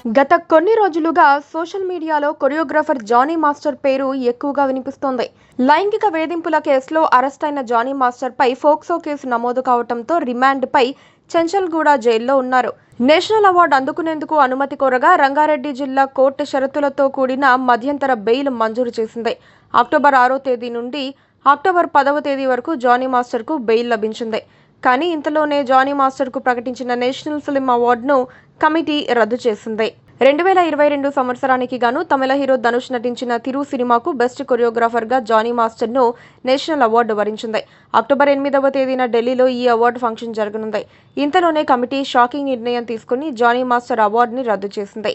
గత కొన్ని రోజులుగా సోషల్ మీడియాలో కొరియోగ్రాఫర్ జానీ మాస్టర్ పేరు ఎక్కువగా వినిపిస్తోంది. లైంగిక వేధింపుల కేసులో అరెస్ట్ అయిన జానీ మాస్టర్ పై ఫోక్సో కేసు నమోదు కావడంతో రిమాండ్ పై చెంచల్గూడ జైల్లో ఉన్నారు. నేషనల్ అవార్డు అందుకునేందుకు అనుమతి కోరగా రంగారెడ్డి జిల్లా కోర్టు షరతులతో కూడిన మధ్యంతర బెయిల్ మంజూరు చేసింది. అక్టోబర్ 6వ తేదీ నుండి అక్టోబర్ 10వ తేదీ వరకు జానీ మాస్టర్ కు బెయిల్ లభించింది. కానీ ఇంతలోనే జానీ మాస్టర్ కు ప్రకటించిన నేషనల్ ఫిల్మ్ అవార్డును కమిటీ రద్దు చేసింది. 2022 సంవత్సరానికి గాను తమిళ హీరో ధనుష్ నటించిన తిరు సినిమాకు బెస్ట్ కొరియోగ్రాఫర్ గా జానీ మాస్టర్ ను నేషనల్ అవార్డు వరించింది. అక్టోబర్ 8వ తేదీన ఢిల్లీలో ఈ అవార్డు ఫంక్షన్ జరగనుంది. ఇంతలోనే కమిటీ షాకింగ్ నిర్ణయం తీసుకుని జానీ మాస్టర్ అవార్డుని రద్దు చేసింది.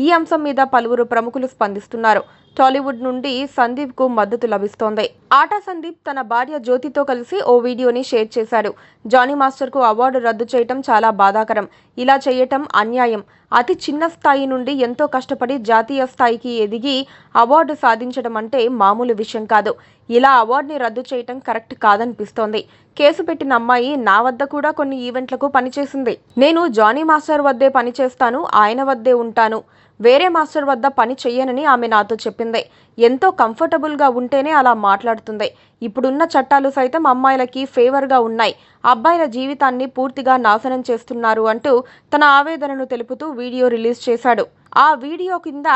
ఈ అంశం మీద పలువురు ప్రముఖులు స్పందిస్తున్నారు. టాలీవుడ్ నుండి సందీప్ కు మద్దతు లభిస్తోంది. ఆటా సందీప్ తన భార్య జ్యోతితో కలిసి ఓ వీడియోని షేర్ చేశాడు. జానీ మాస్టర్ కు అవార్డు రద్దు చేయటం చాలా బాధాకరం. ఇలా చేయటం అన్యాయం. అతి చిన్న స్థాయి నుండి ఎంతో కష్టపడి జాతీయ స్థాయికి ఎదిగి అవార్డు సాధించడం అంటే మామూలు విషయం కాదు. ఇలా అవార్డుని రద్దు చేయటం కరెక్ట్ కాదనిపిస్తోంది. కేసు పెట్టిన అమ్మాయి నా వద్ద కూడా కొన్ని ఈవెంట్లకు పనిచేసింది. నేను జానీ మాస్టర్ వద్దే పనిచేస్తాను, ఆయన వద్దే ఉంటాను, వేరే మాస్టర్ వద్ద పని చెయ్యనని ఆమె నాతో చెప్పింది. ఎంతో కంఫర్టబుల్గా ఉంటేనే అలా మాట్లాడుతుంది. ఇప్పుడున్న చట్టాలు సైతం అమ్మాయిలకి ఫేవర్గా ఉన్నాయి. అబ్బాయిల జీవితాన్ని పూర్తిగా నాశనం చేస్తున్నారు అంటూ తన ఆవేదనను తెలుపుతూ వీడియో రిలీజ్ చేశాడు. ఆ వీడియో కింద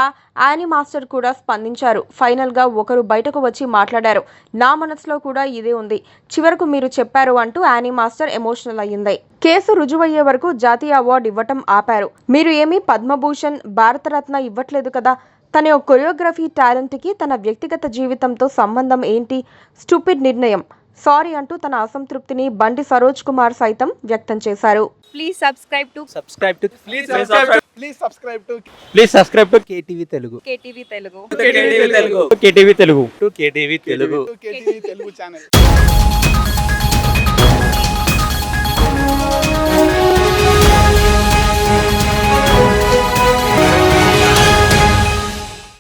యానీ మాస్టర్ కూడా స్పందించారు. ఫైనల్ గా ఒకరు బయటకు వచ్చి మాట్లాడారు. నా మనసులో కూడా ఇదే ఉంది, చివరకు మీరు చెప్పారు అంటూ యానీ మాస్టర్ ఎమోషనల్ అయ్యింది. కేసు రుజువయ్యే వరకు జాతీయ అవార్డు ఇవ్వటం ఆపారు. మీరు ఏమీ పద్మభూషణ్, భారతరత్న ఇవ్వట్లేదు కదా. తన కొరియోగ్రఫీ టాలెంట్ కి తన వ్యక్తిగత జీవితంతో సంబంధం ఏంటి? స్టూపిడ్ నిర్ణయం, సారీ అంటూ తన అసంతృప్తిని బండి సరోజ్ కుమార్ సైతం వ్యక్తం చేశారు. Please subscribe to KTV Telugu. KTV Telugu. KTV Telugu. KTV Telugu channel.